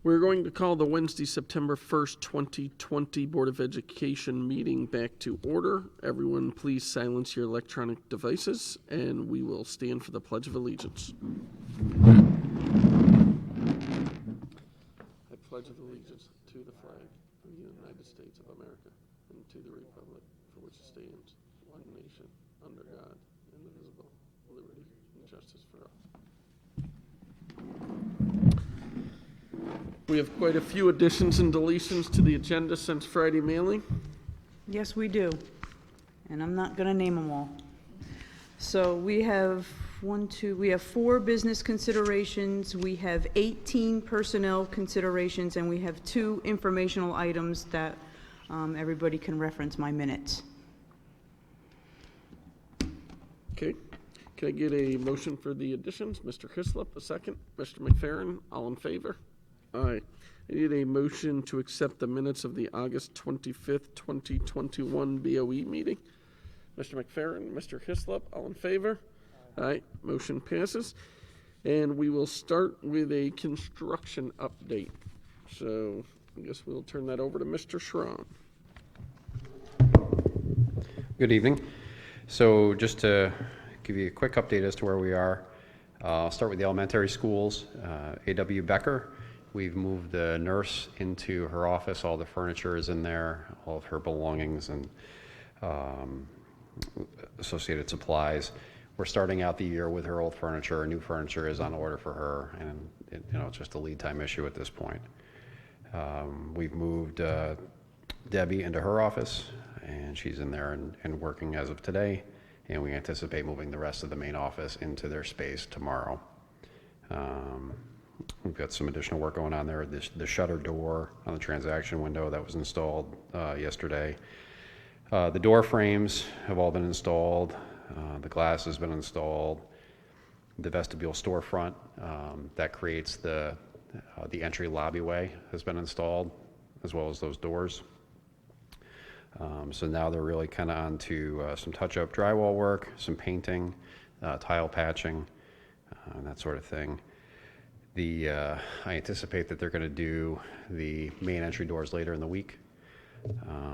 We're going to call the Wednesday, September 1st, 2020 Board of Education meeting back to order. Everyone, please silence your electronic devices, and we will stand for the Pledge of Allegiance. I pledge allegiance to the flag of the United States of America and to the republic for which it stands, one nation, under God, indivisible, liberty and justice for all. We have quite a few additions and deletions to the agenda since Friday mailing. Yes, we do. And I'm not going to name them all. So we have we have 4 business considerations, we have 18 personnel considerations, and we have 2 informational items that everybody can reference my minutes. Okay. Can I get a motion for the additions? Mr. Hislop, a second. Mr. McFerrin, all in favor? Aye. I need a motion to accept the minutes of the August 25th, 2021 BOE meeting. Mr. McFerrin, Mr. Hislop, all in favor? Aye. Motion passes. And we will start with a construction update. So I guess we'll turn that over to Mr. Schramm. Good evening. So just to give you a quick update as to where we are, I'll start with the elementary schools. A.W. Becker, we've moved the nurse into her office. All the furniture is in there, all of her belongings and associated supplies. We're starting out the year with her old furniture. New furniture is on order for her, and it's just a lead time issue at this point. We've moved Debbie into her office, and she's in there and working as of today, and we anticipate moving the rest of the main office into their space tomorrow. We've got some additional work going on there. The shutter door on the transaction window that was installed yesterday. The door frames have all been installed. The glass has been installed. The vestibule storefront that creates the entry lobbyway has been installed, as well as those doors. So now they're really kind of on to some touch-up drywall work, some painting, tile patching, and that sort of thing. I anticipate that they're going to do the main entry doors later in the week.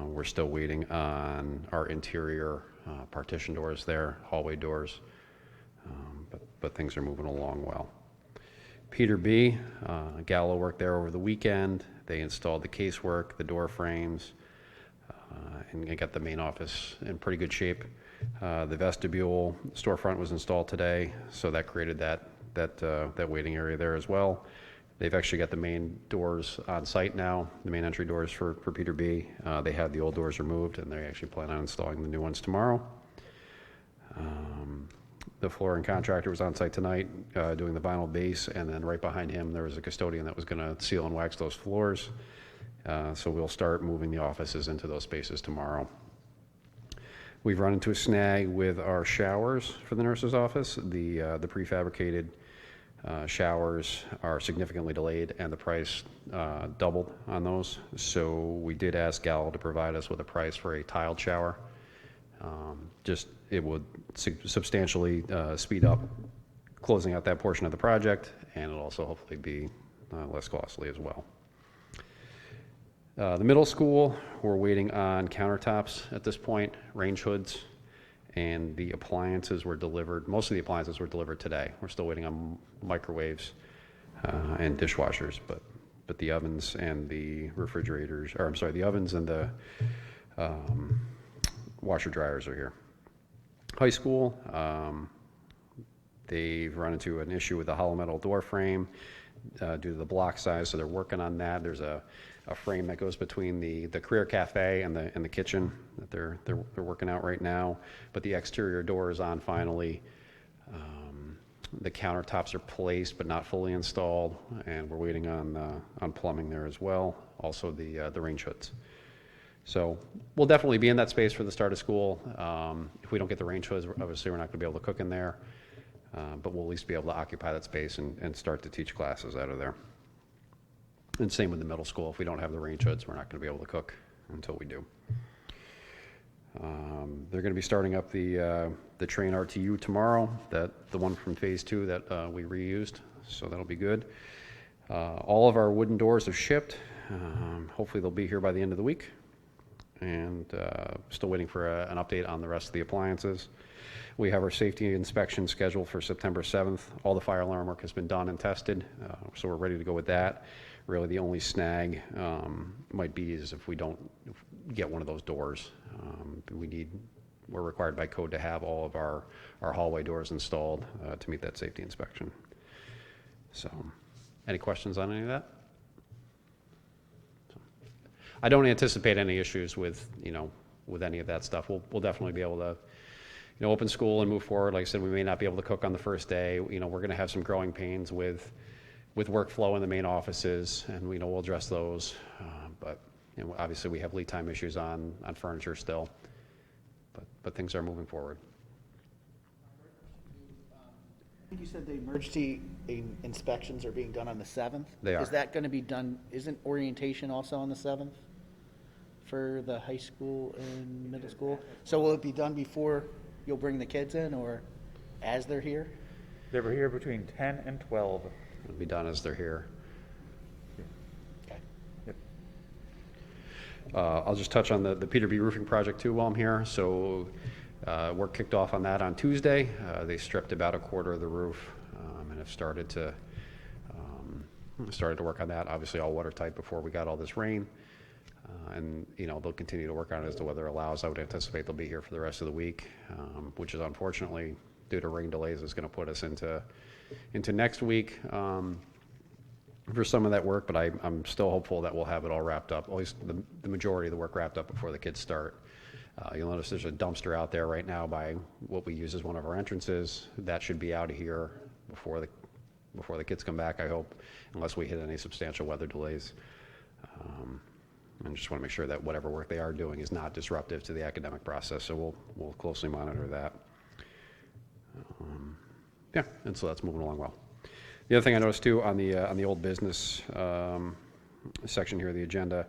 We're still waiting on our interior partition doors there, hallway doors, but things are moving along well. Peter B. Gallo worked there over the weekend. They installed the casework, the door frames, and got the main office in pretty good shape. The vestibule storefront was installed today, so that created that waiting area there as well. They've actually got the main doors on site now, the main entry doors for Peter B. They had the old doors removed, and they actually plan on installing the new ones tomorrow. The flooring contractor was on site tonight doing the vinyl base, and then right behind him there was a custodian that was going to seal and wax those floors. So we'll start moving the offices into those spaces tomorrow. We've run into a snag with our showers for the nurse's office. The prefabricated showers are significantly delayed, and the price doubled on those. So we did ask Gallo to provide us with a price for a tiled shower. It would substantially speed up closing out that portion of the project, and it'll also hopefully be less costly as well. The middle school, we're waiting on countertops at this point, range hoods, and the appliances were delivered. Most of the appliances were delivered today. We're still waiting on microwaves and dishwashers, but the ovens and the refrigerators, or I'm sorry, the ovens and the washer dryers are here. High school, they've run into an issue with the hollow metal door frame due to the block size, so they're working on that. There's a frame that goes between the career cafe and the kitchen that they're working out right now, but the exterior door is on finally. The countertops are placed but not fully installed, and we're waiting on plumbing there as well. Also the range hoods. So we'll definitely be in that space for the start of school. If we don't get the range hoods, obviously we're not going to be able to cook in there, but we'll at least be able to occupy that space and start to teach classes out of there. And same with the middle school. If we don't have the range hoods, we're not going to be able to cook until we do. They're going to be starting up the train RTU tomorrow, the one from phase 2 that we reused, so that'll be good. All of our wooden doors have shipped. Hopefully they'll be here by the end of the week. And still waiting for an update on the rest of the appliances. We have our safety inspection scheduled for September 7th. All the fire alarm work has been done and tested, so we're ready to go with that. Really, the only snag might be is if we don't get one of those doors. We're required by code to have all of our hallway doors installed to meet that safety inspection. So, any questions on any of that? I don't anticipate any issues with, with any of that stuff. We'll definitely be able to, open school and move forward. Like I said, we may not be able to cook on the first day. We're going to have some growing pains with workflow in the main offices, and we'll address those. But obviously, we have lead time issues on furniture still. But things are moving forward. I think you said the emergency inspections are being done on the 7th? They are. Is that going to be done, isn't orientation also on the 7th for the high school and middle school? So will it be done before you'll bring the kids in or as they're here? They were here between 10 and 12. It'll be done as they're here. Okay. Yep. I'll just touch on the Peterby roofing project too while I'm here. So work kicked off on that on Tuesday. They stripped about a quarter of the roof and have started to work on that. Obviously all watertight before we got all this rain. And they'll continue to work on it as the weather allows. I would anticipate they'll be here for the rest of the week, which is unfortunately due to rain delays is going to put us into next week for some of that work. But I'm still hopeful that we'll have it all wrapped up, at least the majority of the work wrapped up before the kids start. You'll notice there's a dumpster out there right now by what we use as one of our entrances. That should be out of here before the kids come back, I hope, unless we hit any substantial weather delays. And just want to make sure that whatever work they are doing is not disruptive to the academic process. So we'll closely monitor that. Yeah, and so that's moving along well. The other thing I noticed too on the old business section here of the agenda,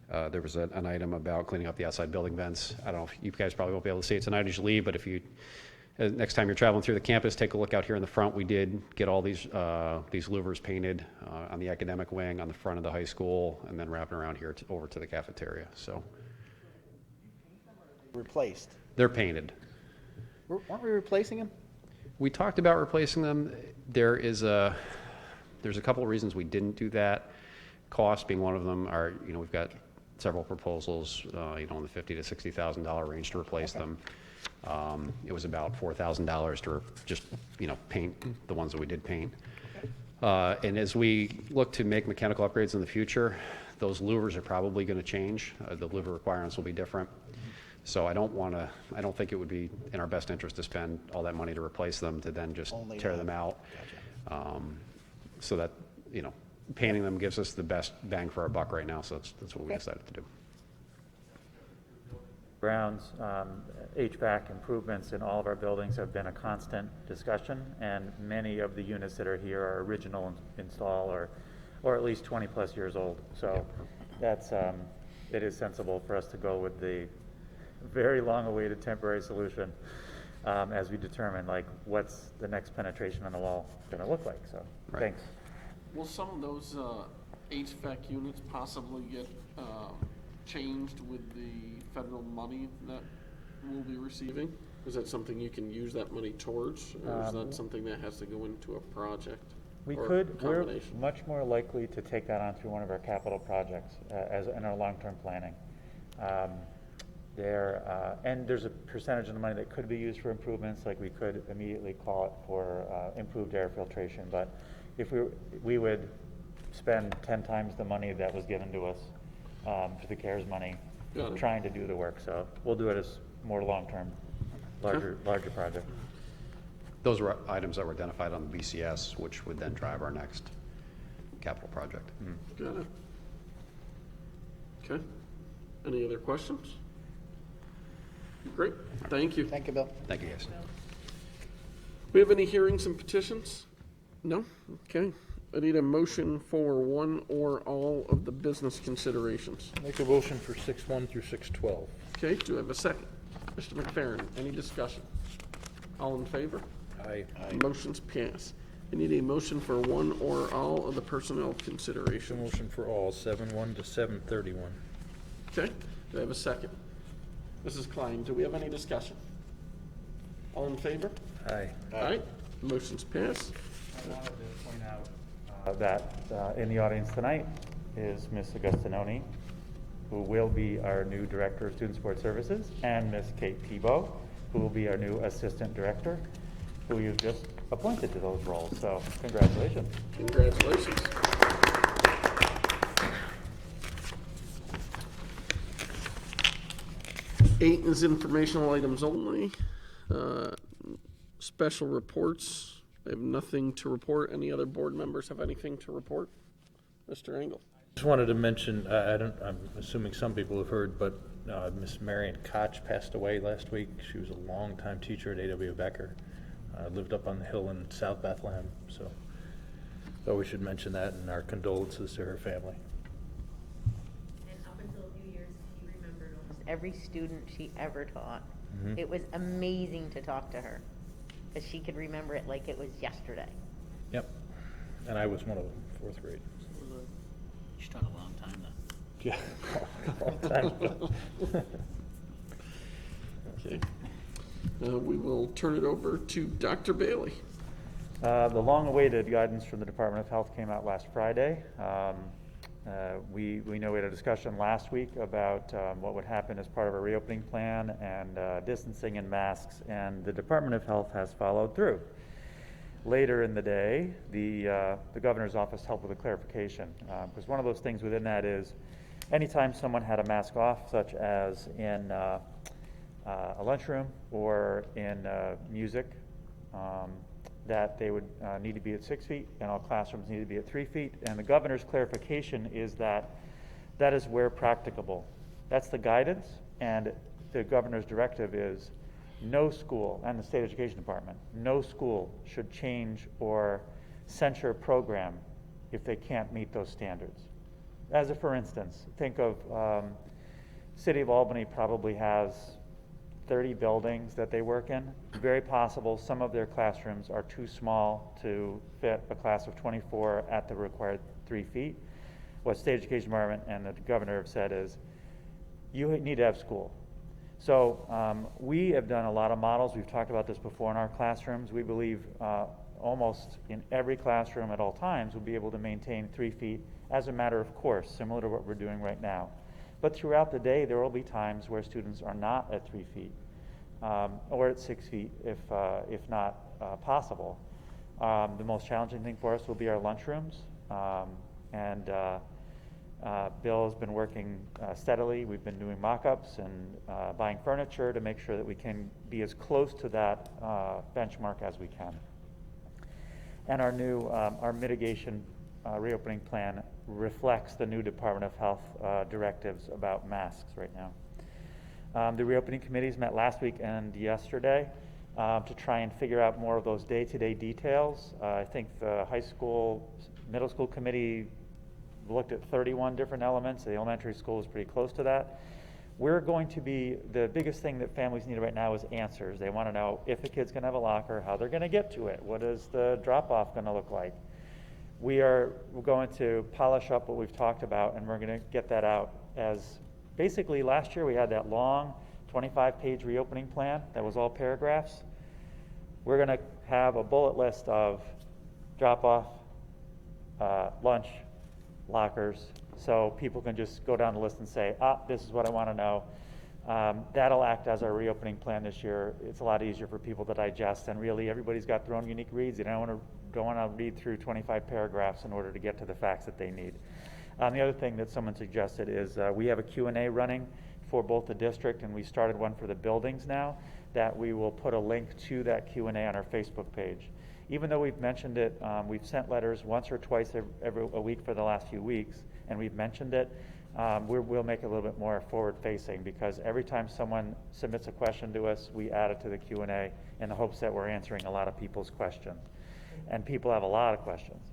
there was an item about cleaning up the outside building vents. I don't know if you guys probably won't be able to see it tonight as you leave, but if you next time you're traveling through the campus, take a look out here in the front. We did get all these louvers painted on the academic wing, on the front of the high school, and then wrapping around here over to the cafeteria. So Replaced. they're painted. Weren't we replacing them? We talked about replacing them. There's a couple of reasons we didn't do that. Cost being one of them. We've got several proposals, in the $50,000 to $60,000 range to replace them. It was about $4,000 to just, paint the ones that we did paint. And as we look to make mechanical upgrades in the future, those louvers are probably going to change. The louver requirements will be different. So I don't think it would be in our best interest to spend all that money to replace them to then just tear them out. Gotcha. So that, painting them gives us the best bang for our buck right now. So that's what we decided to do. Grounds, HVAC improvements in all of our buildings have been a constant discussion, and many of the units that are here are original install or at least 20 plus years old. So that's it is sensible for us to go with the very long awaited temporary solution as we determine what's the next penetration on the wall going to look like. So Right. Thanks. Will some of those HVAC units possibly get changed with the federal money that we'll be receiving? Is that something you can use that money towards, or is that something that has to go into a project? We're much more likely to take that on through one of our capital projects as in our long-term planning. And there's a percentage of the money that could be used for improvements, like we could immediately call it for improved air filtration. But if we would spend 10 times the money that was given to us for the CARES money trying to do the work. So we'll do it as more long-term, larger project. Those were items that were identified on the BCS, which would then drive our next capital project. Got it. Okay. Any other questions? Great. Thank you. Thank you, Bill. Thank you, guys. We have any hearings and petitions? No? Okay. I need a motion for one or all of the business considerations. Make a motion for 6-1 through 6-12. Okay, do I have a second? Mr. McFerrin, any discussion? All in favor? Aye. Motion's passed. I need a motion for one or all of the personnel So considerations. motion for all, 7-1 to 7-31. Okay, do I have a second? Mrs. Klein, do we have any discussion? All in favor? Aye. Aye. Motion's passed. I wanted to point out that in the audience tonight is Ms. Augustinoni, who will be our new Director of Student Support Services, and Ms. Kate Tebow, who will be our new Assistant Director, who you've just appointed to those roles. So congratulations. Congratulations. Eight is informational items only. Special reports. I have nothing to report. Any other board members have anything to report? Mr. Engel. Just wanted to mention, I'm assuming some people have heard, but Miss Marion Koch passed away last week. She was a longtime teacher at A.W. Becker. Lived up on the hill in South Bethlehem, so thought we should mention that, and our condolences to her family. And up until a few years, she remembered almost every student she ever taught. Mhm. It was amazing to talk to her, because she could remember it like it was yesterday. Yep. And I was one of them, 4th grade. She taught a long time though. Yeah, a long time ago. Okay. We will turn it over to Dr. Bailey. The long-awaited guidance from the Department of Health came out last Friday. We know we had a discussion last week about what would happen as part of a reopening plan and distancing and masks, and the Department of Health has followed through. Later in the day, the governor's office helped with a clarification, because one of those things within that is anytime someone had a mask off, such as in a lunchroom or in music, that they would need to be at 6 feet, and all classrooms need to be at 3 feet. And the governor's clarification is that that is where practicable. That's the guidance, and the governor's directive is no school, and the state education department, no school should change or censure a program if they can't meet those standards. As a for instance, think of City of Albany probably has 30 buildings that they work in. Very possible some of their classrooms are too small to fit a class of 24 at the required 3 feet. What state education department and the governor have said is, you need to have school. So we have done a lot of models. We've talked about this before in our classrooms. We believe almost in every classroom at all times we'll be able to maintain 3 feet as a matter of course, similar to what we're doing right now. But throughout the day, there will be times where students are not at 3 feet or at 6 feet if not possible. The most challenging thing for us will be our lunchrooms. Bill has been working steadily. We've been doing mock-ups and buying furniture to make sure that we can be as close to that benchmark as we can. And our new our mitigation reopening plan reflects the new Department of Health directives about masks right now. The reopening committees met last week and yesterday to try and figure out more of those day-to-day details. I think the high school, middle school committee looked at 31 different elements. The elementary school is pretty close to that. We're going to be, the biggest thing that families need right now is answers. They want to know if a kid's going to have a locker, how they're going to get to it, what is the drop-off going to look like. We're going to polish up what we've talked about, and we're going to get that out as, basically last year we had that long 25-page reopening plan that was all paragraphs. We're going to have a bullet list of drop-off, lunch, lockers, so people can just go down the list and say, this is what I want to know. That'll act as our reopening plan this year. It's a lot easier for people to digest, and really everybody's got their own unique reads. They don't want to read through 25 paragraphs in order to get to the facts that they need. The other thing that someone suggested is we have a Q&A running for both the district, and we started one for the buildings now, that we will put a link to that Q&A on our Facebook page. Even though we've mentioned it, we've sent letters once or twice a week for the last few weeks, and we've mentioned it, we'll make it a little bit more forward-facing, because every time someone submits a question to us, we add it to the Q&A in the hopes that we're answering a lot of people's questions. And people have a lot of questions.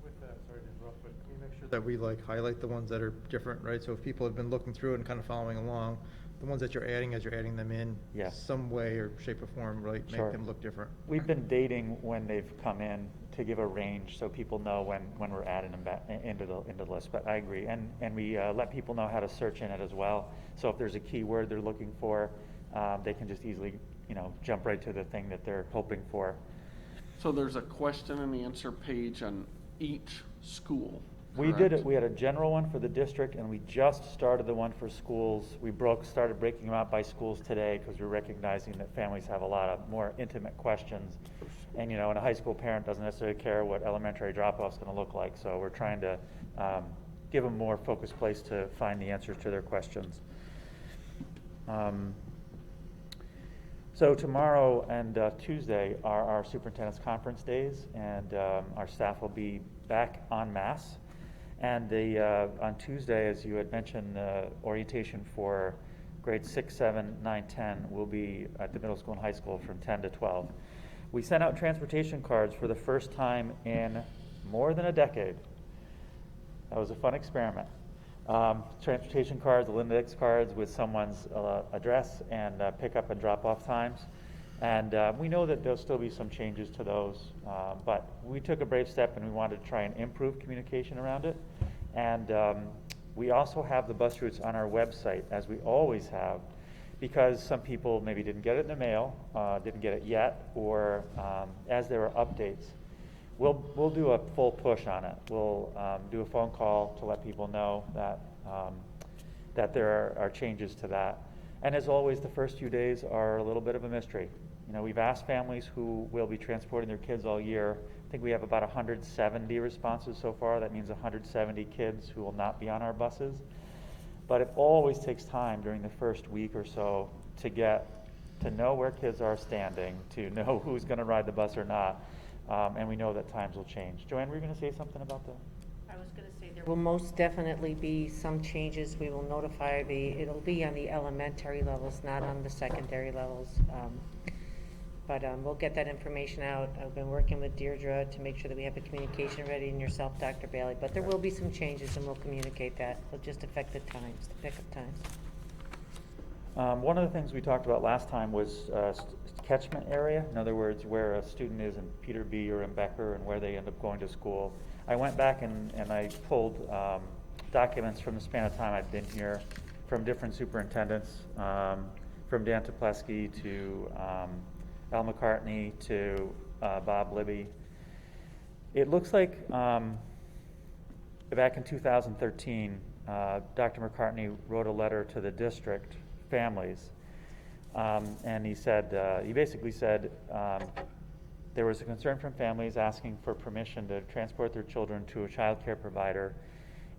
With that, sorry to interrupt, but can we make sure that we highlight the ones that are different, right? So if people have been looking through it and kind of following along, the ones that you're adding, as you're adding them in, Yes. some way or shape or form, really Sure. make them look different. We've been dating when they've come in to give a range so people know when we're adding them back into the list. But I agree, and we let people know how to search in it as well. So if there's a keyword they're looking for, they can just easily, jump right to the thing that they're hoping for. So there's a question and answer page on each school. We did correct? it. We had a general one for the district, and we just started the one for schools. We started breaking them out by schools today because we're recognizing that families have a lot of more intimate questions. And, and a high school parent doesn't necessarily care what elementary drop-off is going to look like. So we're trying to give them more focused place to find the answers to their questions. So tomorrow and Tuesday are our superintendent's conference days, and our staff will be back en masse. And on Tuesday, as you had mentioned, orientation for grades 6, 7, 9, 10 will be at the middle school and high school from 10 to 12. We sent out transportation cards for the first time in more than a decade. That was a fun experiment. Transportation cards, index cards with someone's address and pickup and drop-off times. And we know that there'll still be some changes to those, but we took a brave step and we wanted to try and improve communication around it. And we also have the bus routes on our website, as we always have, because some people maybe didn't get it in the mail, didn't get it yet, or as there are updates. We'll do a full push on it. We'll do a phone call to let people know that there are changes to that. And as always, the first few days are a little bit of a mystery. We've asked families who will be transporting their kids all year. I think we have about 170 responses so far. That means 170 kids who will not be on our buses. But it always takes time during the first week or so to get to know where kids are standing, to know who's going to ride the bus or not. And we know that times will change. Joanne, were you going to say something about that? I was going to say there will most definitely be some changes. We will notify it'll be on the elementary levels, not on the secondary levels. But we'll get that information out. I've been working with Deirdre to make sure that we have the communication ready, and yourself, Dr. Bailey. But there will be some changes, and we'll communicate that. It'll just affect the times, the pickup times. One of the things we talked about last time was catchment area. In other words, where a student is in Peter B. or in Becker and where they end up going to school. I went back and I pulled documents from the span of time I've been here from different superintendents, from Dan Toplesky to Al McCartney to Bob Libby. It looks like back in 2013, Dr. McCartney wrote a letter to the district families, and he basically said there was a concern from families asking for permission to transport their children to a child care provider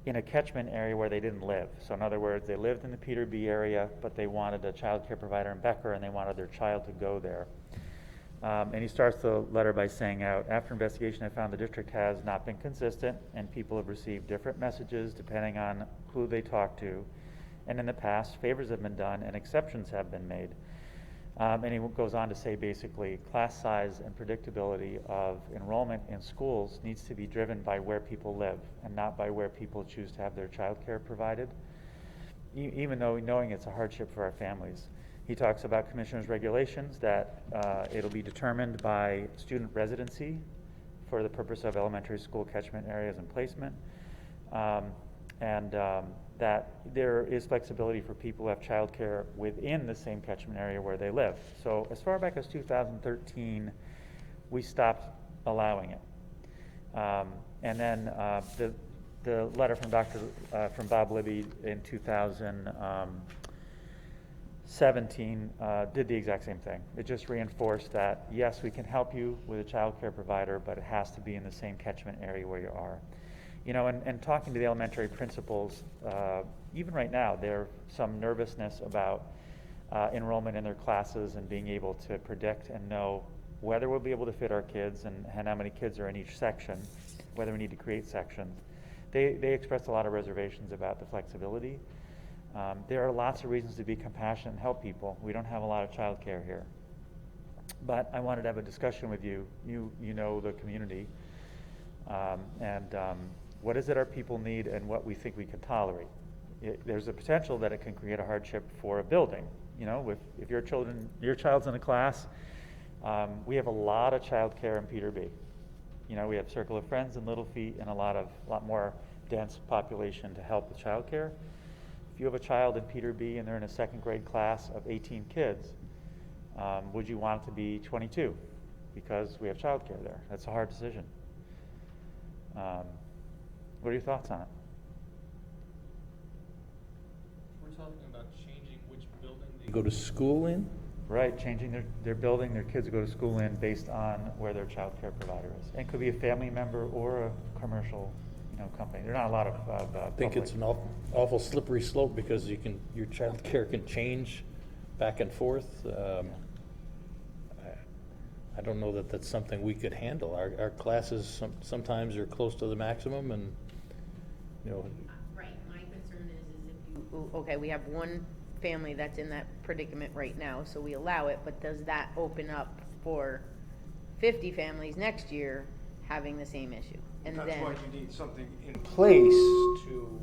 in a catchment area where they didn't live. So in other words, they lived in the Peter B. area, but they wanted a child care provider in Becker, and they wanted their child to go there. And he starts the letter by saying, after investigation, I found the district has not been consistent, and people have received different messages depending on who they talk to. And in the past, favors have been done and exceptions have been made. And he goes on to say, basically, class size and predictability of enrollment in schools needs to be driven by where people live and not by where people choose to have their child care provided, even though knowing it's a hardship for our families. He talks about commissioner's regulations that it'll be determined by student residency for the purpose of elementary school catchment areas and placement, and that there is flexibility for people who have child care within the same catchment area where they live. So as far back as 2013, we stopped allowing it. And then the letter from Bob Libby in 2017 did the exact same thing. It just reinforced that, yes, we can help you with a child care provider, but it has to be in the same catchment area where you are. And talking to the elementary principals, even right now, there's some nervousness about enrollment in their classes and being able to predict and know whether we'll be able to fit our kids and how many kids are in each section, whether we need to create sections. They expressed a lot of reservations about the flexibility. There are lots of reasons to be compassionate and help people. We don't have a lot of child care here. But I wanted to have a discussion with you. You know the community. And what is it our people need and what we think we can tolerate. there's a potential that it can create a hardship for a building. You know, if your child's in a class, we have a lot of childcare in Peter B. You know, we have Circle of Friends and Little Feet and a lot more dense population to help with childcare. If you have a child in Peter B and they're in a second grade class of 18 kids, would you want it to be 22? Because we have childcare there. That's a hard decision. What are your thoughts on it? We're talking about changing which building they go to school in? Right, changing their building, their kids go to school in based on where their child care provider is. And it could be a family member or a commercial, company. There are not a lot of I think it's an awful slippery slope because your child care can change back and forth. I don't know that that's something we could handle. Our classes sometimes are close to the maximum and, Right, my concern is if you, okay, we have one family that's in that predicament right now, so we allow it, but does that open up for 50 families next year having the same issue? And That's then, why you need something in place to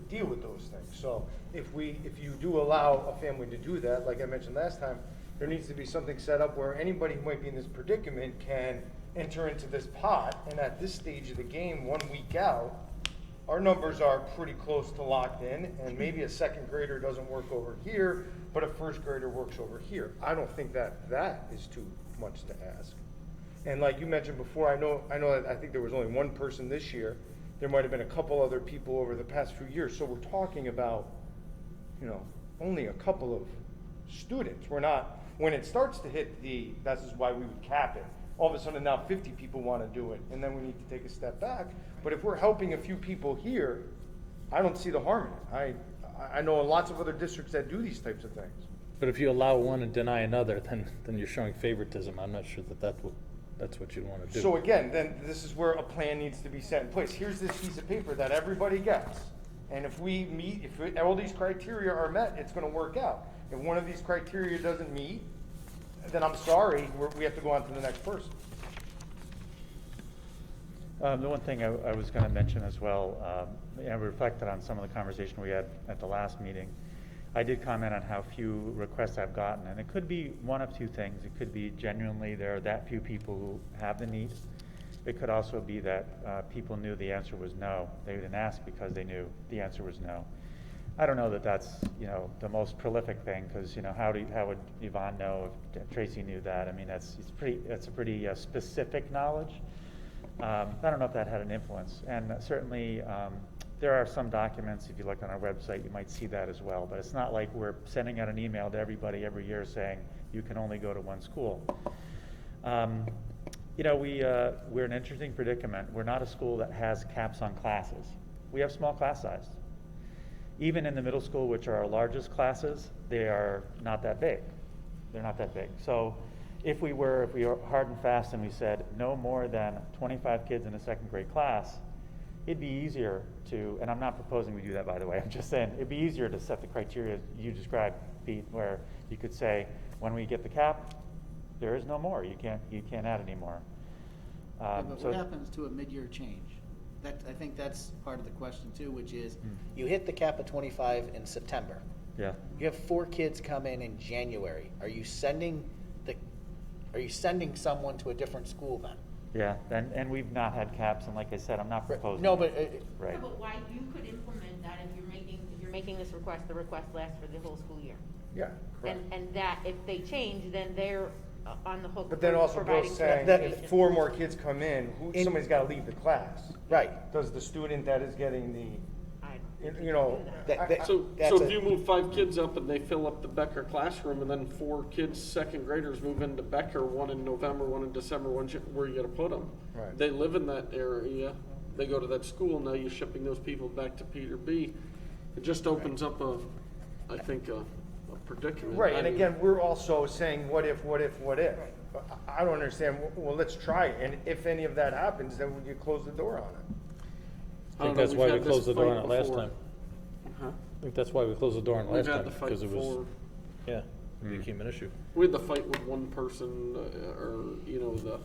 deal with those things. So if you do allow a family to do that, like I mentioned last time, there needs to be something set up where anybody who might be in this predicament can enter into this pot, and at this stage of the game, 1 week out, our numbers are pretty close to locked in, and maybe a second grader doesn't work over here, but a first grader works over here. I don't think that is too much to ask. And like you mentioned before, I think there was only one person this year. There might have been a couple other people over the past few years. So we're talking about, only a couple of students. We're not, when it starts to hit this is why we would cap it. All of a sudden now 50 people want to do it, and then we need to take a step back. But if we're helping a few people here, I don't see the harm in it. I know lots of other districts that do these types of things. but if you allow one and deny another, then you're showing favoritism. I'm not sure that's what you want to do. So again, then this is where a plan needs to be set in place. Here's this piece of paper that everybody gets. And if all these criteria are met, it's going to work out. If one of these criteria doesn't meet, then I'm sorry, we have to go on to the next person. The one thing I was going to mention as well, I reflected on some of the conversation we had at the last meeting. I did comment on how few requests I've gotten, and it could be one of two things. It could be genuinely there are that few people who have the need. It could also be that people knew the answer was no. They didn't ask because they knew the answer was no. I don't know that that's the most prolific thing, because how would Yvonne know if Tracy knew that? I mean, that's a pretty specific knowledge. I don't know if that had an influence, and certainly there are some documents. If you look on our website, you might see that as well. But it's not like we're sending out an email to everybody every year saying you can only go to one school. We're in an interesting predicament. We're not a school that has caps on classes. We have small class size. Even in the middle school, which are our largest classes, they are not that big. They're not that big. So if we were hard and fast and we said no more than 25 kids in a second grade class, it'd be easier to, and I'm not proposing we do that, by the way, I'm just saying it'd be easier to set the criteria you described, Pete, where you could say, when we get the cap, there is no more. You can't add any more. But what happens to a mid-year change? I think that's part of the question too, which is, you hit the cap of 25 in September. Yeah. You have 4 kids come in January. Are you sending someone to a different school then? Yeah, and we've not had caps, and like I said, I'm not proposing. No, but right. Yeah, but why you could implement that if you're making this request, the request lasts for the whole school year. Yeah, correct. And that if they change, then they're on the hook But then for also providing goes saying, transportation. if 4 more kids come in, somebody's got to leave the class. right. Does the student that is getting I the, don't you know, So That's if you move 5 kids up and they fill up the Becker classroom, and then 4 kids, second graders, move into Becker, one in November, one in December, where you gonna put them? Right. They live in that area, they go to that school, now you're shipping those people back to Peter B. It just opens up I think a predicament. right, I and mean, again, we're also saying, what if? I don't understand, well, let's try it, and if any of that happens, then we close the door on it. I don't think know, that's we've why we had this closed the door on fight it last before. time. Huh? I think that's why we closed the door on it We've last had time, the fight because it was, before. yeah, it became an issue. We had the fight with one person, or, the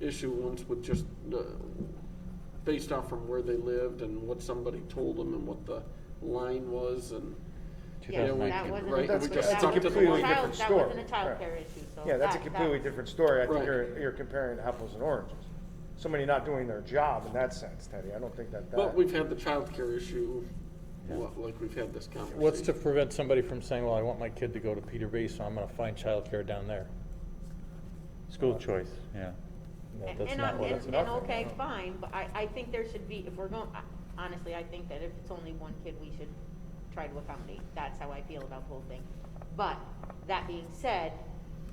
issue once with just, based off from where they lived and what somebody told them and what the line was and. Yes, we that could- wasn't, right, That's we a- just that's a talked about completely it. different that story. wasn't a childcare issue, so. Yeah, that's a that- completely different story. I think Right. you're comparing apples and oranges. Somebody not doing their job in that sense, Teddy. I don't think that. But we've had the childcare issue, like we've had this conversation. What's to prevent somebody from saying, well, I want my kid to go to Peter B., so I'm gonna find childcare down there? School choice, yeah. No, that's And, not what it's and about. okay, fine, but I think there should be, if we're going, honestly, I think that if it's only one kid, we should try to accommodate. That's how I feel about the whole thing. But, that being said,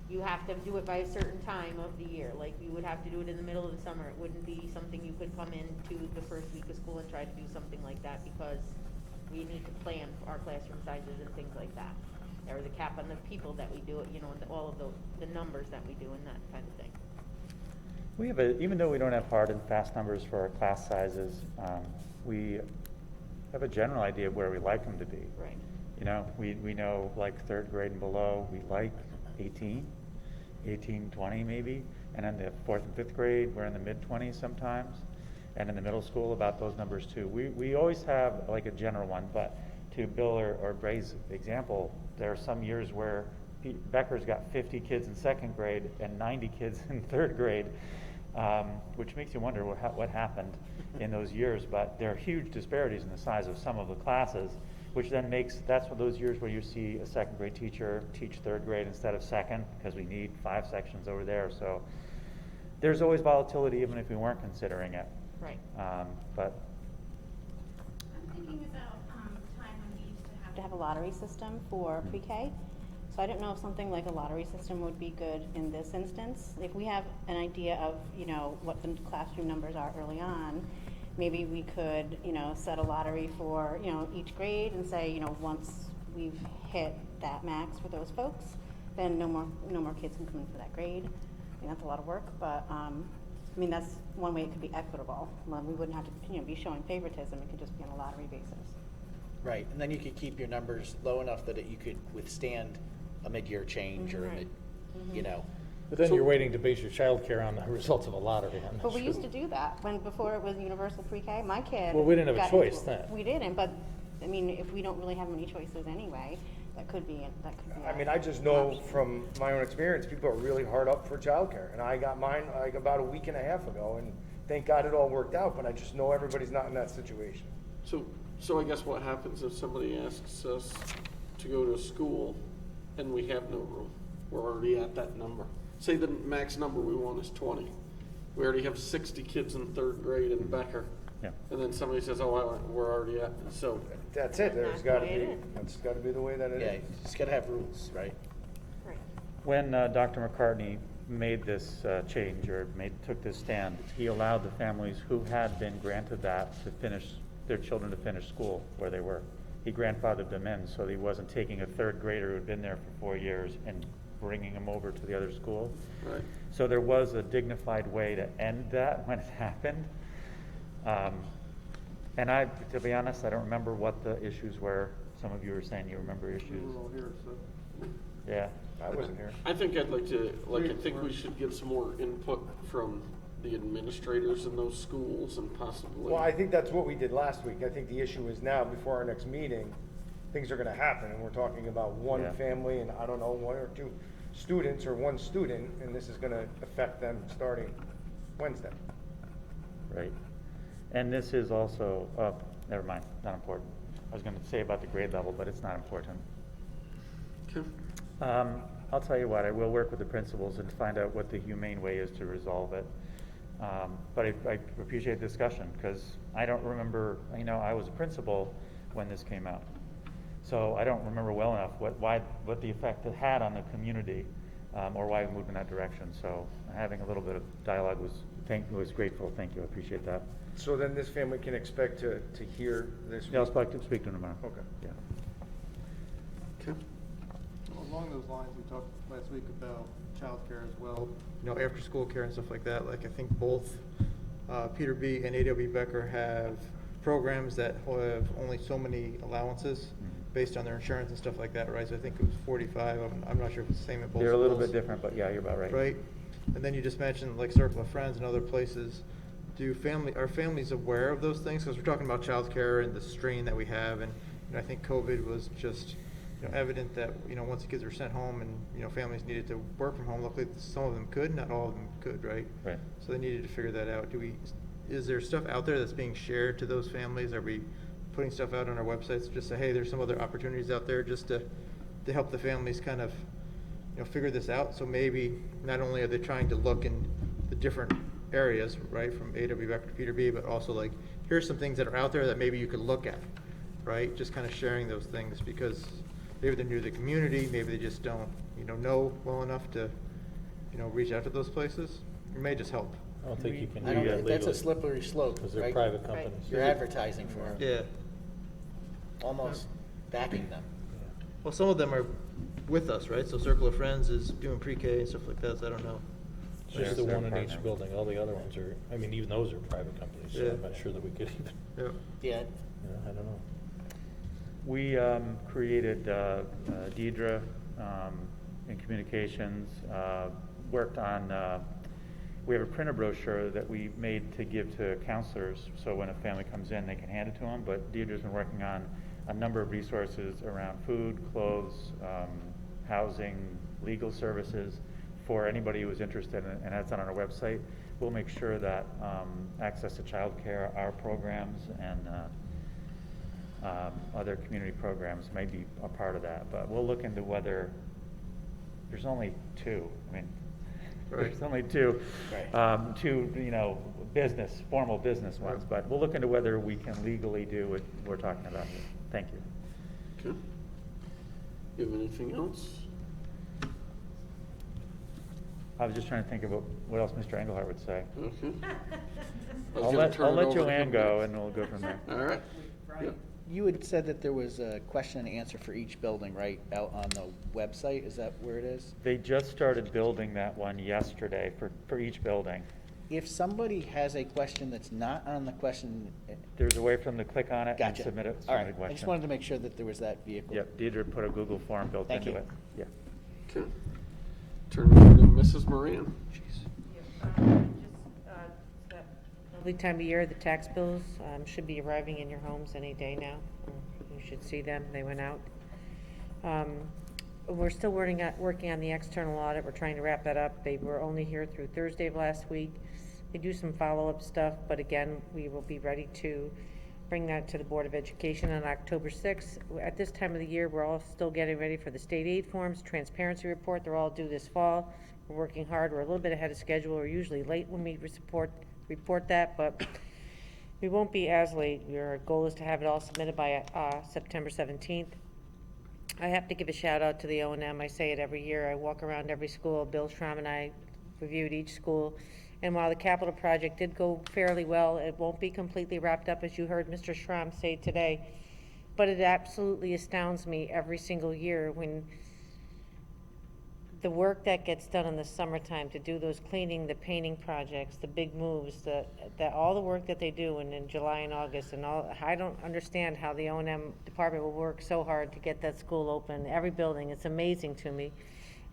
you have to do it by a certain time of the year. Like, you would have to do it in the middle of the summer. It wouldn't be something you could come into the first week of school and try to do something like that, because we need to plan for our classroom sizes and things like that. There is a cap on the people that we do it, you know, and all of the numbers that we do and that kind of thing. We have even though we don't have hard and fast numbers for our class sizes, we have a general idea of where we like them to be. Right. You know, we know like third grade and below, we like 18, 20 maybe. And in the fourth and fifth grade, we're in the mid-20s sometimes. And in the middle school, about those numbers too. We always have like a general one, but to Bill or Bray's example, there are some years where Becker's got 50 kids in second grade and 90 kids in third grade, which makes you wonder what happened in those years. But there are huge disparities in the size of some of the classes, which then that's what those years where you see a second grade teacher teach third grade instead of second, because we need 5 sections over there. So there's always volatility, even if we weren't considering it. Right. But I'm thinking about time when we used to have a lottery system for pre-K. So I don't know if something like a lottery system would be good in this instance. If we have an idea of, you know, what the classroom numbers are early on, maybe we could, you know, set a lottery for, you know, each grade and say, you know, once we've hit that max for those folks, then no more kids can come in for that grade. I mean, that's a lot of work, but I mean, that's one way it could be equitable. Well, we wouldn't have to, you know, be showing favoritism. It could just be on a lottery basis. Right, and then you could keep your numbers low enough that you could withstand a mid-year change or a mid, you know. But then you're waiting to base your childcare on the results of a lottery. I'm not But we sure. used to do that before it was universal pre-K. My kid. Well, we didn't have a got choice into- then. We didn't, but I mean, if we don't really have many choices anyway, that could be. I mean, I just know from my own experience, people are really hard up for childcare. And I got mine like about a week and a half ago, and thank God it all worked out, but I just know everybody's not in that situation. So I guess what happens if somebody asks us to go to a school and we have no room? We're already at that number. Say the max number we want is 20. We already have 60 kids in third grade in Becker. Yeah. And then somebody says, oh, we're already at, so. That's it, there's That's the gotta way it be, is. that's gotta be the way that it Yeah, is. you just gotta have rules, right? Right. when Dr. McCartney made this change or took this stand, he allowed the families who had been granted that to finish their children to finish school where they were. He grandfathered them in, so he wasn't taking a third grader who had been there for 4 years and bringing him over to the other school. Right. So there was a dignified way to end that when it happened. And to be honest, I don't remember what the issues were. Some of you were saying you remember issues. Yeah. I wasn't here. I think I'd like to, I think we should get some more input from the administrators in those schools and possibly. Well, I think that's what we did last week. I think the issue is now, before our next meeting, things are gonna happen, and we're talking about one Yeah. family and, I don't know, 1 or 2 students or 1 student, and this is gonna affect them starting Wednesday. Right. And this is also, never mind, not important. I was going to say about the grade level, but it's not important. Okay. I'll tell you what, I will work with the principals and find out what the humane way is to resolve it. But I appreciate the discussion, because I don't remember, I was a principal when this came out. So I don't remember well enough what the effect it had on the community, or why we moved in that direction. So having a little bit of dialogue was grateful. Thank you, I appreciate that. So then this family can expect to hear this? Yeah, I'll speak to them tomorrow. Okay. Yeah. Okay. Along those lines, we talked last week about childcare as well. You know, after-school care and stuff like that. Like, I think both Peter B. and A.W. Becker have programs that have only so many allowances based on their insurance and stuff like that, right? So I think it was 45. I'm not sure if it's the same at both They're a little schools. bit different, but yeah, you're about right. Right? And then you just mentioned like Circle of Friends and other places. Are families aware of those things? Because we're talking about childcare and the strain that we have, and And I think COVID was just, evident that, once the kids were sent home and, families needed to work from home, luckily some of them could, not all of them could, right? Right. So they needed to figure that out. Is there stuff out there that's being shared to those families? Are we putting stuff out on our websites, just say, hey, there's some other opportunities out there, just to help the families kind of, figure this out? So maybe not only are they trying to look in the different areas, right, from AW back to Peter B, but also like, here's some things that are out there that maybe you could look at, right? Just kind of sharing those things, because maybe they're new to the community, maybe they just don't, know well enough to, reach out to those places. It may just help. I don't think you can I do don't, that that's a legally, slippery slope, because they're right? private companies. You're advertising for them, Yeah. almost backing them. Well, some of them are with us, right? So Circle of Friends is doing pre-K and stuff like that, so I don't know. Just the They're one in each partnering. building, all the other ones are, even those are private companies, so Yeah. I'm not sure that we could even, Yeah. Yeah, I don't know. We created Deidre in communications, worked on, we have a printer brochure that we made to give to counselors, so when a family comes in, they can hand it to them, but Deidre's been working on a number of resources around food, clothes, housing, legal services for anybody who is interested, and that's on our website. We'll make sure that access to childcare, our programs, and other community programs may be a part of that, but we'll look into whether, there's only two, Right. there's only two, Right. two, formal business ones, but we'll look into whether we can legally do what we're talking about here. Thank you. Okay. You have anything else? I was just trying to think about what else Mr. Engelhardt would say. Okay. I was I'll gonna let turn it over to Joanne him go, next. and we'll go from there. All right. Yeah. you had said that there was a question and answer for each building, right, out on the website, is that where it is? They just started building that one yesterday for each building. If somebody has a question that's not on the question, There's a way for them to click on it and gotcha. submit it. All submit a right, I just question. wanted to make sure that there was that vehicle. Yep, Deidre put a Google form built Thank into you. it. Yeah. Okay. Turn it over to Mrs. Moran. Lovely time of year, the tax bills should be arriving in your homes any day now. You should see them, they went out. We're still working on the external audit, we're trying to wrap that up. They were only here through Thursday of last week. They do some follow-up stuff, but again, we will be ready to bring that to the Board of Education on October 6th. At this time of the year, we're all still getting ready for the state aid forms, transparency report, they're all due this fall. We're working hard, we're a little bit ahead of schedule, we're usually late when we report that, but we won't be as late. Our goal is to have it all submitted by September 17th. I have to give a shout out to the O&M. I say it every year. I walk around every school. Bill Schramm and I reviewed each school. And while the capital project did go fairly well, it won't be completely wrapped up, as you heard Mr. Schramm say today. But it absolutely astounds me every single year when the work that gets done in the summertime to do those cleaning, the painting projects, the big moves, that all the work that they do in July and August and all, I don't understand how the O&M department will work so hard to get that school open, every building. It's amazing to me.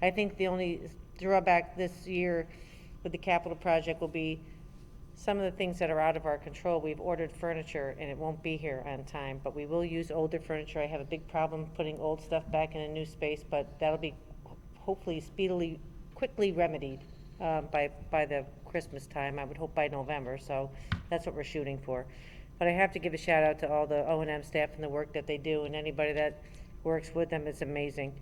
I think the only drawback this year with the capital project will be some of the things that are out of our control. We've ordered furniture and it won't be here on time, but we will use older furniture. I have a big problem putting old stuff back in a new space, but that'll be hopefully quickly remedied by the Christmas time. I would hope by November, so that's what we're shooting for. But I have to give a shout out to all the O&M staff and the work that they do, and anybody that works with them is amazing.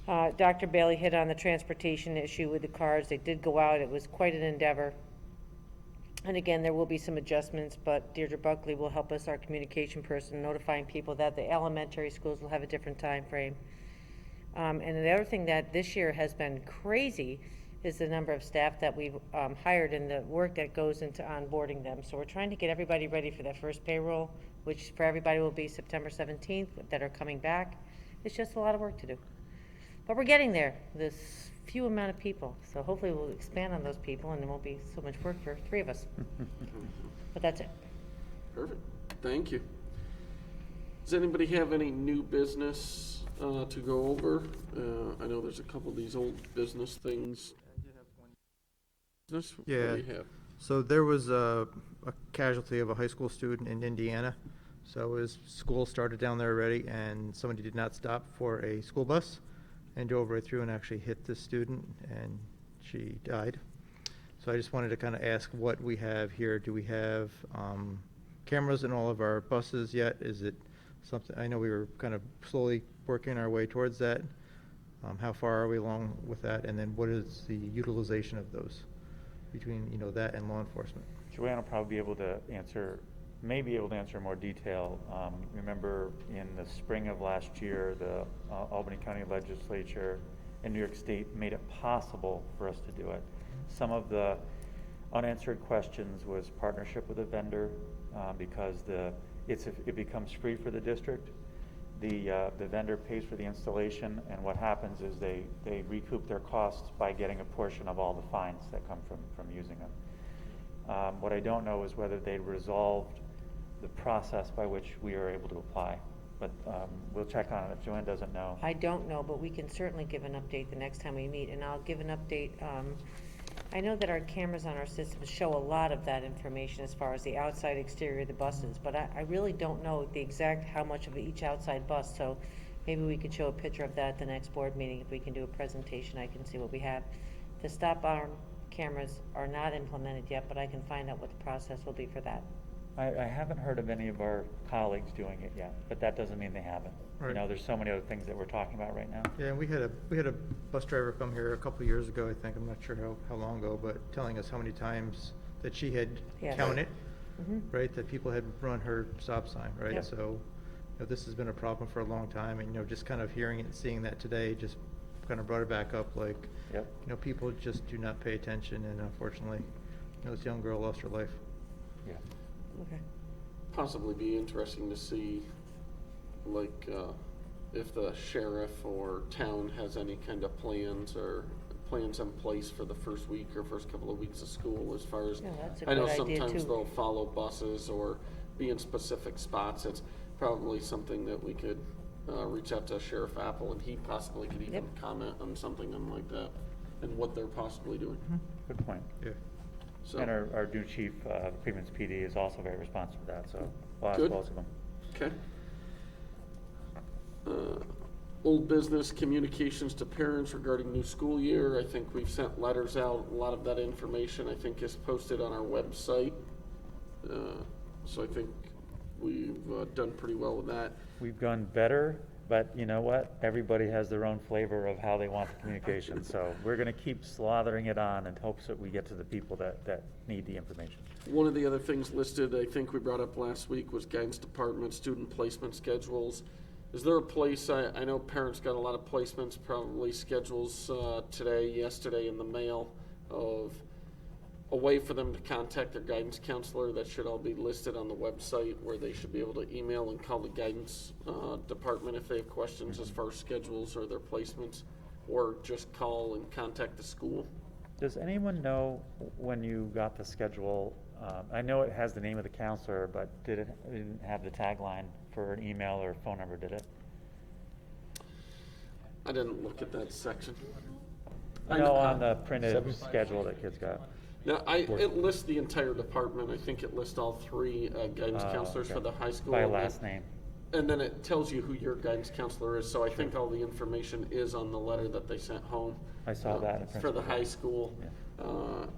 Dr. Bailey hit on the transportation issue with the cars. They did go out. It was quite an endeavor. And again, there will be some adjustments, but Deirdre Buckley will help us, our communication person, notifying people that the elementary schools will have a different time frame. And the other thing that this year has been crazy is the number of staff that we've hired and the work that goes into onboarding them. So we're trying to get everybody ready for that first payroll, which for everybody will be September 17th, that are coming back. It's just a lot of work to do. But we're getting there, this few amount of people. So hopefully we'll expand on those people and there won't be so much work for three of us. But that's it. Perfect. Thank you. Does anybody have any new business to go over? I know there's a couple of these old business things. What Yeah. do you have? So there was a casualty of a high school student in Indiana. So his school started down there already, and somebody did not stop for a school bus and drove right through and actually hit the student, and she died. So I just wanted to kind of ask what we have here. Do we have cameras in all of our buses yet? Is it something, I know we were kind of slowly working our way towards that. How far are we along with that? And then what is the utilization of those between, you know, that and law enforcement? Joanne will probably be able to answer, may be able to answer in more detail. Remember in the spring of last year, the Albany County Legislature and New York State made it possible for us to do it. Some of the unanswered questions was partnership with a vendor because it becomes free for the district. The vendor pays for the installation, and what happens is they recoup their costs by getting a portion of all the fines that come from using them. What I don't know is whether they resolved the process by which we are able to apply, but we'll check on it if Joanne doesn't know. I don't know, but we can certainly give an update the next time we meet, and I'll give an update. I know that our cameras on our systems show a lot of that information as far as the outside exterior of the buses, but I really don't know the exact how much of each outside bus, so maybe we could show a picture of that at the next board meeting. If we can do a presentation, I can see what we have. The stop arm cameras are not implemented yet, but I can find out what the process will be for that. I haven't heard of any of our colleagues doing it yet, but that doesn't mean they haven't. Right. You know, there's so many other things that we're talking about right now. Yeah, and we had a bus driver come here a couple of years ago, I think, I'm not sure how long ago, but telling us how many times that she had Yes. counted, Mhm. right, that people had run her stop sign, right? Yep. So, you know, this has been a problem for a long time, and, you know, just kind of hearing it and seeing that today just kind of brought it back up, like, Yep. you know, people just do not pay attention, and unfortunately, you know, this young girl lost her life. Yeah. Okay. Possibly be interesting to see, like, if the sheriff or town has any kind of plans in place for the first week or first couple of weeks of school as far as, Yeah, that's a I know good idea, sometimes too. they'll follow buses or be in specific spots. It's probably something that we could reach out to Sheriff Apple, and he possibly could even Yep. comment on something like that and what they're possibly doing. Good point. Yeah. So, And our new chief, Coeymans PD, is also very responsive to that, so we'll ask Good. both of them. okay. Old business communications to parents regarding new school year. I think we've sent letters out. A lot of that information, I think, is posted on our website. So I think we've done pretty well with that. We've gone better, but you know what? Everybody has their own flavor of how they want the communication, so we're gonna keep slathering it on in hopes that we get to the people that need the information. One of the other things listed, I think we brought up last week, was guidance department, student placement schedules. Is there a place, I know parents got a lot of placements, probably schedules today, yesterday in the mail of a way for them to contact their guidance counselor. That should all be listed on the website where they should be able to email and call the guidance department if they have questions as far as schedules or their placements, or just call and contact the school. Does anyone know when you got the schedule? I know it has the name of the counselor, but it didn't have the tagline for an email or phone number, did it? I didn't look at that section. No, on the printed schedule that kids got. Now, it lists the entire department. I think it lists all three guidance counselors for Okay. the high school. By and then- last name. And then it tells you who your guidance counselor is, so I think all the information is on the letter that they sent home. I saw that in For the principal. high school.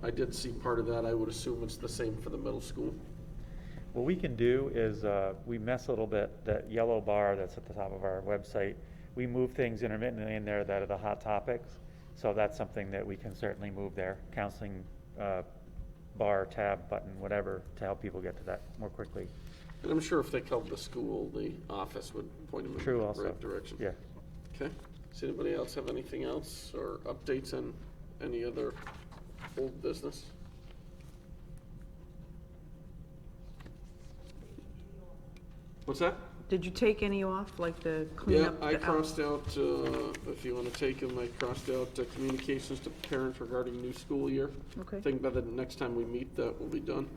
I did see part of that. I would assume it's the same for the middle school. What we can do is, we mess a little bit, that yellow bar that's at the top of our website, we move things intermittently in there that are the hot topics. So that's something that we can certainly move there, counseling, bar, tab, button, whatever, to help people get to that more quickly. And I'm sure if they called the school, the office would point them in True the also. right direction. Yeah. Okay. Does anybody else have anything else or updates on any other old business? What's that? Did you take any off, like the Yeah, cleanup? I crossed out, if you want to take them, I crossed out communications to parents regarding new school year. Okay. I think by the next time we meet, that will be done.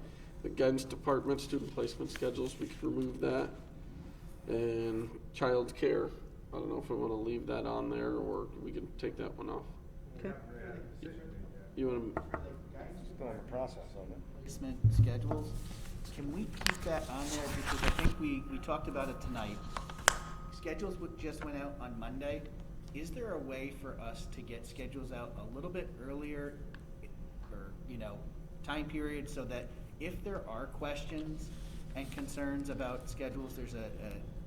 The guidance department, student placement schedules, we could remove that. And child care, I don't know if we want to leave that on there or we can take that one off. Okay. You want to, Still in the process of it. Placement schedules, can we keep that on there, because I think we talked about it tonight. Schedules just went out on Monday. Is there a way for us to get schedules out a little bit earlier, or, time period, so that if there are questions and concerns about schedules, there's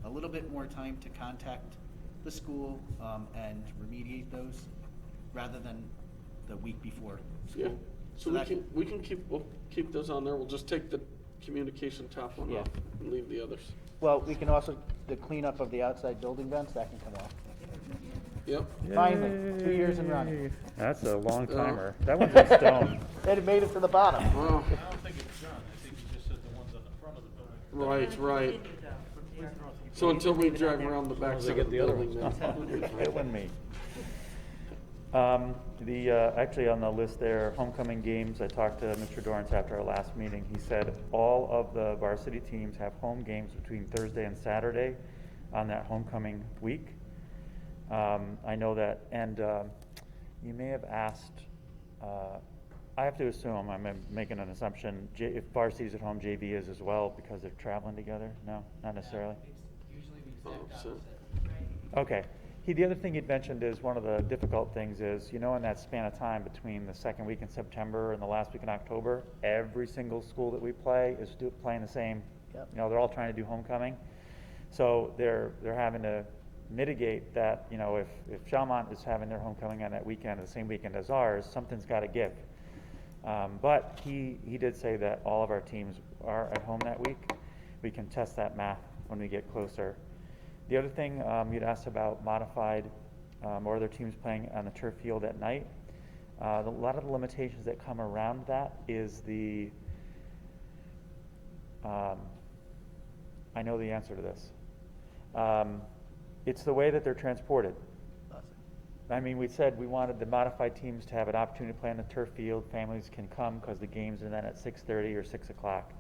a little bit more time to contact the school and remediate those, rather than the week before Yeah, school? so we'll keep those on there. We'll just take the communication top one Yeah. off and leave the others. Well, we can also, the cleanup of the outside building vents, that can come off. Yep. Finally, 2 years in running. That's a long timer. That one's in stone. And it made it to the bottom. Wow. I don't think it's done. I think he just said the ones on the front of the building. Right. So until we drive around the back as side they of the get the other building, ones then. It wasn't me. Actually on the list there, homecoming games, I talked to Mr. Dorrance after our last meeting. He said all of the varsity teams have home games between Thursday and Saturday on that homecoming week. I know that, and you may have asked, I have to assume, I'm making an assumption, if varsity's at home, JV is as well because they're traveling together? No, not necessarily? Okay. The other thing he'd mentioned is one of the difficult things is, in that span of time between the second week in September and the last week in October, every single school that we play is playing the same. Yep. They're all trying to do homecoming. So they're having to mitigate that, if Chalmont is having their homecoming on that weekend, the same weekend as ours, something's got to give. But he did say that all of our teams are at home that week. We can test that math when we get closer. The other thing you'd asked about modified or other teams playing on the turf field at night. A lot of the limitations that come around that is I know the answer to this. It's the way that they're transported. I mean, we said we wanted the modified teams to have an opportunity to play on the turf field. Families can come because the games are then at 6:30 or 6 o'clock.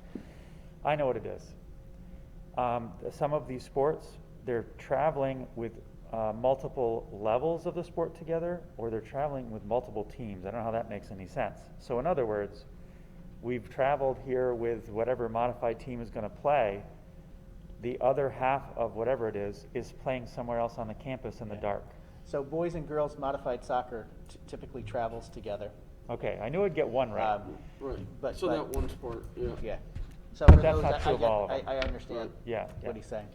I know what it is. Some of these sports, they're traveling with multiple levels of the sport together, or they're traveling with multiple teams. I don't know how that makes any sense. So in other words, we've traveled here with whatever modified team is going to play. The other half of whatever it is playing somewhere else on the campus in the dark. So boys and girls modified soccer typically travels together. Okay, I knew I'd get one right. Right. But- So but- that one sport, yeah. Yeah. So for That's those, not true of all of them. I understand Yeah, what he's saying.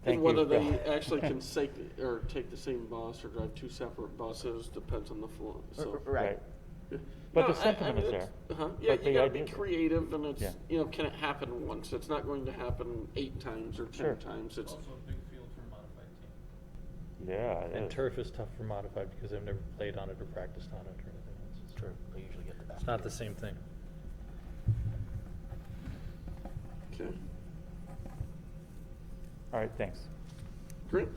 Thank And whether you. they actually can take the same bus or drive two separate buses depends on the flow. So. Right. Yeah. But No, the sentiment is there. Yeah, But you the gotta be idea- creative, and it's, Yeah. can it happen once? It's not going to happen 8 times or 10 Sure. times. It's, Also a big field for a modified team. Yeah, it And is. turf is tough for modified because they've never played on it or practiced on it or anything else. It's true. They usually get the best. It's not the same thing. okay, All right, thanks. great.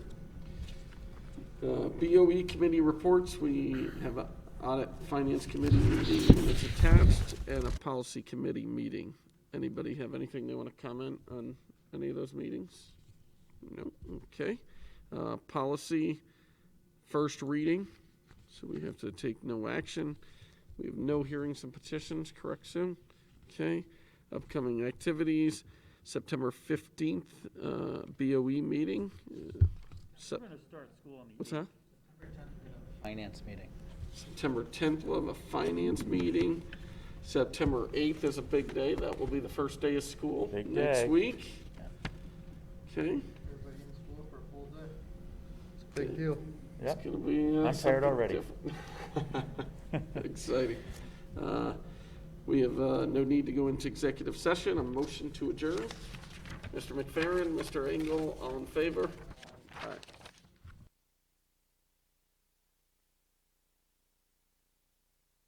BOE committee reports, we have an audit finance committee meeting that's attached and a policy committee meeting. Anybody have anything they want to comment on any of those meetings? No, okay. Policy, first reading, so we have to take no action. We have no hearings and petitions, correct, Sue? Okay. Upcoming activities, September 15th, BOE meeting. What's that? Finance meeting. September 10th, we'll have a finance meeting. September 8th is a big day. That will be the first day of school Big next day. week. Okay. Everybody in school for a full day. It's a big deal. Yep. It's gonna be, I'm tired something already. different. Exciting. We have no need to go into executive session. A motion to adjourn. Mr. McFerrin, Mr. Engel, all in favor?